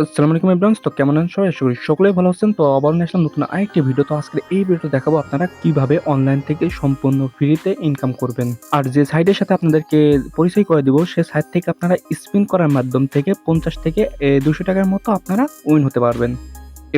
আসসালামু আলাইকুম এভরিওয়ান। তো কেমন আছেন সবাই? আশা করি সকলেই ভালো আছেন। তো আবার নিয়ে আসলাম নতুন আরেকটি ভিডিও। তো আজকের এই ভিডিওতে দেখাবো আপনারা কিভাবে অনলাইন থেকে সম্পূর্ণ ফ্রিতে ইনকাম করবেন। আর যে সাইটের সাথে আপনাদেরকে পরিচয় করে দিব, সে সাইট থেকে আপনারা স্পিন করার মাধ্যম থেকে ৫০ থেকে ৳২০০ র মতো আপনারা উইন হতে পারবেন।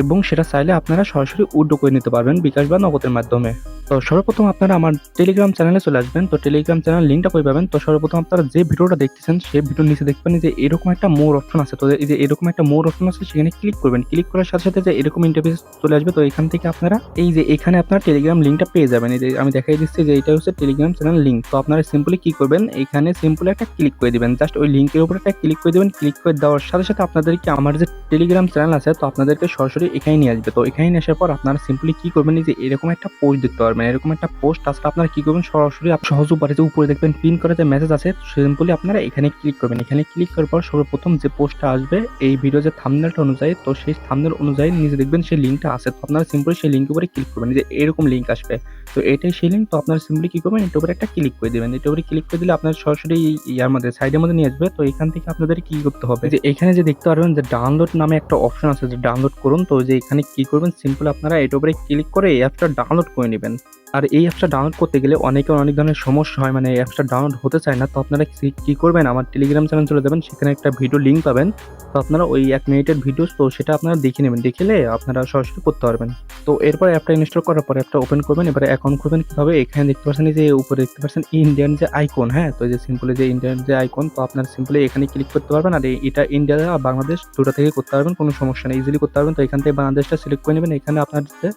এবং সেটা চাইলে আপনারা সরাসরি উইথড্র করে নিতে পারবেন বিকাশ বা নগদের মাধ্যমে। তো সর্বপ্রথম আপনারা আমার টেলিগ্রাম চ্যানেলে চলে আসবেন। তো টেলিগ্রাম চ্যানেল লিঙ্কটা কই পাবেন? তো সর্বপ্রথম আপনারা যে ভিডিওটা দেখতেছেন সেই ভিডিওর নিচে দেখবেন যে এরকম একটা মোর অপশন আছে। তো এই যে এরকম একটা মোর অপশন আছে, সেখানে ক্লিক করবেন। ক্লিক করার সাথে, সাথে যে এরকম ইন্টারফেস চলে আসবে। তো এখান থেকে আপনারা এই যে এখানে আপনার টেলিগ্রাম লিঙ্কটা পেয়ে যাবেন। এই যে আমি দেখাই দিচ্ছি যে এটা হচ্ছে টেলিগ্রাম চ্যানেল লিঙ্ক। তো আপনারা সিম্পলি কি করবেন? এখানে সিম্পলি একটা ক্লিক করে দিবেন। জাস্ট ওই লিঙ্কের উপর একটা ক্লিক করে দিবেন। ক্লিক করে দেওয়ার সাথে, সাথে আপনাদেরকে আমার যে টেলিগ্রাম চ্যানেল আছে, তো আপনাদেরকে সরাসরি এখানে নিয়ে আসবে। তো এখানে নিয়ে আসার পর আপনারা সিম্পলি কি করবেন? এই যে এরকম একটা পোস্ট দেখতে পারবেন। এরকম একটা পোস্ট আসলে আপনারা কি করবেন? সরাসরি সহজ উপায়ে যে উপরে দেখবেন পিন করা যে মেসেজ আছে, সিম্পলি আপনারা এখানে ক্লিক করবেন। এখানে ক্লিক করার পর সর্বপ্রথম যে পোস্টটা আসবে এই ভিডিও যে থাম্বনেলটা অনুযায়ী, তো সেই থাম্বনেল অনুযায়ী নিচে দেখবেন সেই লিঙ্কটা আছে। তো আপনারা সিম্পলি সেই লিঙ্কের উপরে ক্লিক করবেন। এই যে এরকম লিঙ্ক আসবে। তো এটাই সেই লিঙ্ক। তো আপনারা সিম্পলি কি করবেন? এটার উপরে একটা ক্লিক করে দিবেন। এটার উপরে ক্লিক করে দিলে আপনার সরাসরি ইয়ার মধ্যে সাইডের মধ্যে নিয়ে আসবে। তো এখান থেকে আপনাদের কি করতে হবে? যে এখানে যে দেখতে পারবেন যে ডাউনলোড নামে একটা অপশন আছে, যে ডাউনলোড করুন। তো যে এখানে কি করবেন? সিম্পল আপনারা এটার উপরে ক্লিক করে এই অ্যাপসটা ডাউনলোড করে নেবেন। আর এই অ্যাপসটা ডাউনলোড করতে গেলে অনেকের অনেক ধরনের সমস্যা হয়, মানে এই অ্যাপসটা ডাউনলোড হতে চায় না। তো আপনারা কি করবেন? আমার টেলিগ্রাম চ্যানেল চলে যাবেন, সেখানে একটা ভিডিও লিঙ্ক পাবেন। তো আপনারা ওই ১ মিনিটের ভিডিও, তো সেটা আপনারা দেখে নেবেন। দেখলে আপনারা সরাসরি করতে পারবেন। তো এরপর অ্যাপটা ইনস্টল করার পরে অ্যাপটা ওপেন করবেন। এবারে অ্যাকাউন্ট খুলবেন কিভাবে? এখানে দেখতে পাচ্ছেন এই যে উপরে দেখতে পাচ্ছেন ইন্ডিয়ান যে আইকন, হ্যাঁ? তো এই যে সিম্পলি যে ইন্ডিয়ান যে আইকন, তো আপনারা সিম্পলি এখানে ক্লিক করতে পারবেন। আর এটা ইন্ডিয়া আর বাংলাদেশ দুটো থেকে করতে পারবেন, কোনো সমস্যা নেই, ইজিলি করতে পারবেন। তো এখান থেকে বাংলাদেশটা সিলেক্ট করে নেবেন। এখানে আপনার যে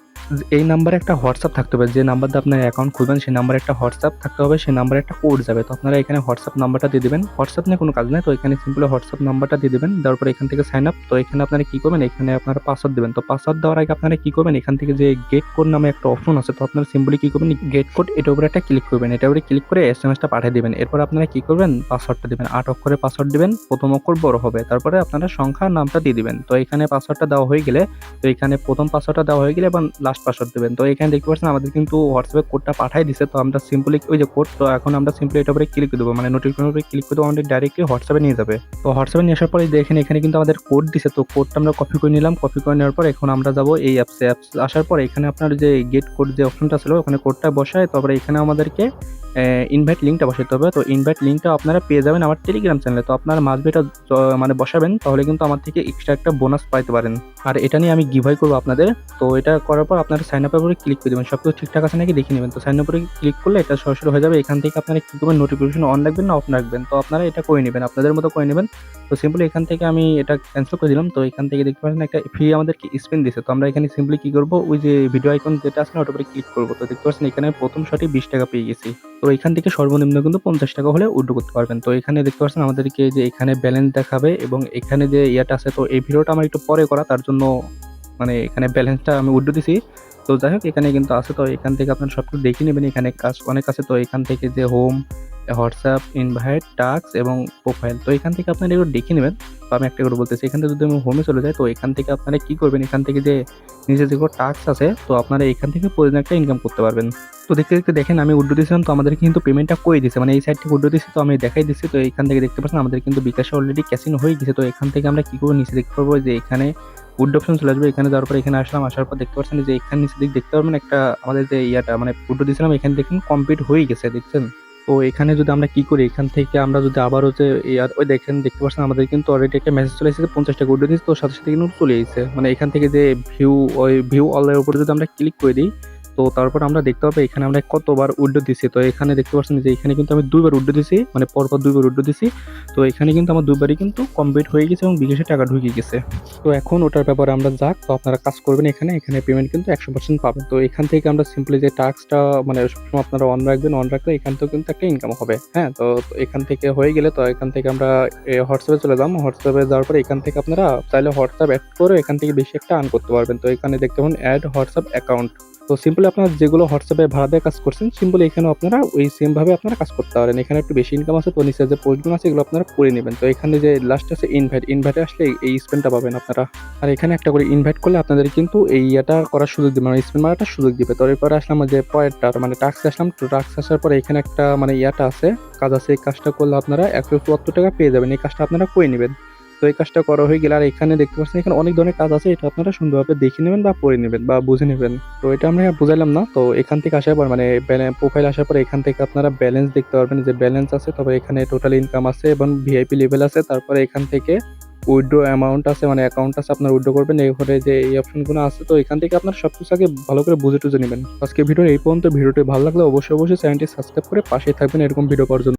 এই নাম্বারে একটা হোয়াটসঅ্যাপ থাকতে হবে, যে নাম্বার দিয়ে আপনার অ্যাকাউন্ট খুলবেন সেই নাম্বারে একটা হোয়াটসঅ্যাপ থাকতে হবে, সেই নাম্বারে একটা কোড যাবে। তো আপনারা এখানে হোয়াটসঅ্যাপ নাম্বারটা দিয়ে দিবেন। হোয়াটসঅ্যাপ নিয়ে কোনো কাজ নেই, তো এখানে সিম্পলি হোয়াটসঅ্যাপ নাম্বারটা দিয়ে দিবেন। দেওয়ার পরে এখান থেকে সাইন আপ। তো এখানে আপনারা কি করবেন? এখানে আপনারা পাসওয়ার্ড দিবেন। তো পাসওয়ার্ড দেওয়ার আগে আপনারা কি করবেন? এখান থেকে যে গেট কোড নামে একটা অপশন আছে, তো আপনারা সিম্পলি কি করবেন? গেট কোড এটার উপরে একটা ক্লিক করবেন। এটার উপরে ক্লিক করে এসএমএসটা পাঠিয়ে দিবেন। এরপর আপনারা কি করবেন? পাসওয়ার্ডটা দিবেন। ৮ অক্ষরের পাসওয়ার্ড দিবেন। প্রথম অক্ষর বড় হবে, তারপরে আপনারা সংখ্যা নামটা দিয়ে দিবেন। তো এখানে পাসওয়ার্ডটা দেওয়া হয়ে গেলে, তো এখানে প্রথম পাসওয়ার্ডটা দেওয়া হয়ে গেলে এবং লাস্ট পাসওয়ার্ড দিবেন। তো এখানে দেখতে পাচ্ছেন আমাদের কিন্তু হোয়াটসঅ্যাপে কোডটা পাঠাই দিছে। তো আমরা সিম্পলি ওই যে কোড, তো এখন আমরা সিম্পলি এটার উপরে ক্লিক করে দেবো, মানে নোটিফিকেশনের উপরে ক্লিক করে দেবো, আমাদের ডাইরেক্টলি হোয়াটসঅ্যাপে নিয়ে যাবে। তো হোয়াটসঅ্যাপে নিয়ে আসার পরে দেখেন এখানে কিন্তু আমাদের কোড দিছে। তো কোডটা আমরা কপি করে নিলাম। কপি করে নেওয়ার পর এখন আমরা যাবো এই অ্যাপসে। আসার পর এখানে আপনার যে গেট কোড যে অপশনটা ছিল, ওখানে কোডটা বসায়, তারপরে এখানে আমাদেরকে ইনভাইট লিঙ্কটা বসাতে হবে। তো ইনভাইট লিঙ্কটা আপনারা পেয়ে যাবেন আমার টেলিগ্রাম চ্যানেলে। তো আপনারা মাস্ট বি এটা মানে বসাবেন, তাহলে কিন্তু আমার থেকে এক্সট্রা একটা বোনাস পাইতে পারেন। আর এটা নিয়ে আমি গিভওয়ে করবো আপনাদের। তো এটা করার পর আপনারা সাইন আপের উপরে ক্লিক করে দেবেন। সবকিছু ঠিকঠাক আছে নাকি দেখে নেবেন। তো সাইন আপে ক্লিক করলে এটা সরাসরি হয়ে যাবে। এখান থেকে আপনারা কি করবেন? নোটিফিকেশন অন রাখবেন না অফ রাখবেন? তো আপনারা এটা করে নেবেন, আপনাদের মতো করে নেবেন। তো সিম্পলি এখান থেকে আমি এটা ক্যান্সেল করে দিলাম। তো এখান থেকে দেখতে পাচ্ছেন একটা ফ্রি আমাদেরকে স্পিন দিছে। তো আমরা এখানে সিম্পলি কি করবো? ওই যে ভিডিও আইকন যেটা আছে না, ওটার উপরে ক্লিক করবো। তো দেখতে পাচ্ছেন এখানে প্রথম শটে 20 টাকা পেয়ে গেছি। তো এখান থেকে সর্বনিম্ন কিন্তু 50 টাকা হলে উইথড্র করতে পারবেন। তো এখানে দেখতে পাচ্ছেন আমাদেরকে যে এখানে ব্যালেন্স দেখাবে এবং এখানে যে ইয়াটা আছে, তো এই ভিডিওটা আমার একটু পরে করা, তার জন্য মানে এখানে ব্যালেন্সটা আমি উইথড্র দিছি। তো যাই হোক, এখানে কিন্তু আছে। তো এখান থেকে আপনারা সবকিছু দেখে নেবেন। এখানে কাজ অনেক আছে। তো এখান থেকে যে হোম, হোয়াটসঅ্যাপ, ইনভাইট, টাস্ক এবং প্রোফাইল, তো এখান থেকে আপনারা এগুলো দেখে নেবেন। তো আমি একটা করে বলতেছি, এখান থেকে যদি আমি হোমে চলে যাই, তো এখান থেকে আপনারা কি করবেন? এখান থেকে যে নিচে যেগুলো টাস্ক আছে, তো আপনারা এখান থেকে প্রতিদিন একটা ইনকাম করতে পারবেন। তো দেখতে দেখতে দেখেন আমি উইথড্র দিয়েছিলাম, তো আমাদের কিন্তু পেমেন্টটা করে দিছে, মানে এই সাইড থেকে উইথড্র দিচ্ছি। তো আমি দেখাই দিচ্ছি। তো এখান থেকে দেখতে পাচ্ছেন আমাদের কিন্তু বিকাশে অলরেডি ক্যাশিং হয়ে গেছে। তো এখান থেকে আমরা কি করবো? নিচে দেখতে পারবো যে এখানে উড অপশন চলে আসবে। এখানে যাওয়ার পর এখানে আসলাম। আসার পর দেখতে পাচ্ছেন যে এখানে নিচে দিক দেখতে পারবেন একটা আমাদের যে ইয়াটা মানে উড দিয়েছিলাম, এখানে দেখুন কমপ্লিট হয়ে গেছে, দেখছেন? তো এখানে যদি আমরা কি করি? এখান থেকে আমরা যদি আবারও যে ইয়ার ওই দেখেন দেখতে পাচ্ছেন আমাদের কিন্তু অলরেডি একটা মেসেজ চলে এসেছে 50 টাকা উড দিয়েছে। তো সাথে সাথে কিন্তু চলে এসেছে, মানে এখান থেকে যে ভিউ অল এর উপরে যদি আমরা ক্লিক করে দিই, তো তারপর আমরা দেখতে পাবো এখানে আমরা কতবার উইন্ডো দিছি। তো এখানে দেখতে পাচ্ছেন যে এখানে কিন্তু আমি 2 বার উইন্ডো দিছি, মানে পরপর 2 বার উইন্ডো দিছি। তো এখানে কিন্তু আমার 2 বারই কিন্তু কমপ্লিট হয়ে গেছে এবং বিকাশে টাকা ঢুকে গেছে। তো এখন ওটার ব্যাপারে আমরা যাক। তো আপনারা কাজ করবেন এখানে, পেমেন্ট কিন্তু 100% পাবেন। তো এখান থেকে আমরা সিম্পলি যে টাস্কটা মানে সবসময় আপনারা অন রাখবেন, অন রাখলে এখান থেকেও কিন্তু একটা ইনকাম হবে। হ্যাঁ, তো এখান থেকে হয়ে গেলে, তো এখান থেকে আমরা হোয়াটসঅ্যাপে চলে যাবো। হোয়াটসঅ্যাপে যাওয়ার পরে এখান থেকে আপনারা চাইলে হোয়াটসঅ্যাপ অ্যাড করে এখান থেকে বেশি একটা আর্ন করতে পারবেন। তো এখানে দেখতে পাবেন অ্যাড হোয়াটসঅ্যাপ অ্যাকাউন্ট। তো সিম্পলি আপনারা যেগুলো হোয়াটসঅ্যাপে ভাড়া দিয়ে কাজ করছেন, সিম্পলি এখানেও আপনারা ওই সেম ভাবে আপনারা কাজ করতে পারেন। এখানে একটু বেশি ইনকাম আছে। তো নিচে যে পোস্টগুলো আছে এগুলো আপনারা করে নেবেন। তো এখানে যে লাস্ট আছে ইনভাইটে আসলে এই স্পেনটা পাবেন আপনারা। আর এখানে একটা করে ইনভাইট করলে আপনাদের কিন্তু এই এটা করার সুযোগ দিবে, মানে স্পেন মারাটার সুযোগ দিবে। তো এরপরে আসলাম যে পয়েন্টটা মানে টাস্ক আসলাম। তো টাস্ক আসার পরে এখানে একটা মানে ইয়াটা আছে, কাজ আছে। এই কাজটা করলে আপনারা 174 টাকা পেয়ে যাবেন। এই কাজটা আপনারা করে নেবেন। তো এই কাজটা করা হয়ে গেলে আর এখানে দেখতে পাচ্ছেন এখানে অনেক ধরনের কাজ আছে, এটা আপনারা সুন্দরভাবে দেখে নেবেন বা পড়ে নেবেন বা বুঝে নেবেন। তো এটা আমরা বুঝাইলাম না। তো এখান থেকে আসার পর মানে প্রোফাইল আসার পর এখান থেকে আপনারা ব্যালেন্স দেখতে পারবেন, যে ব্যালেন্স আছে, তবে এখানে টোটাল ইনকাম আছে এবং ভিআইপি লেভেল আছে। তারপরে এখান থেকে উইথড্র অ্যামাউন্ট আছে, মানে অ্যাকাউন্ট আছে, আপনার উইথড্র করবেন। এরপরে যে এই অপশনগুলো আছে, তো এখান থেকে আপনারা সবকিছু আগে ভালো করে বুঝে টুঝে নেবেন। আজকে ভিডিও এই পর্যন্ত। ভিডিওটি ভালো লাগলে অবশ্যই চ্যানেলটি সাবস্ক্রাইব করে পাশেই থাকবেন এরকম ভিডিও পাওয়ার জন্য।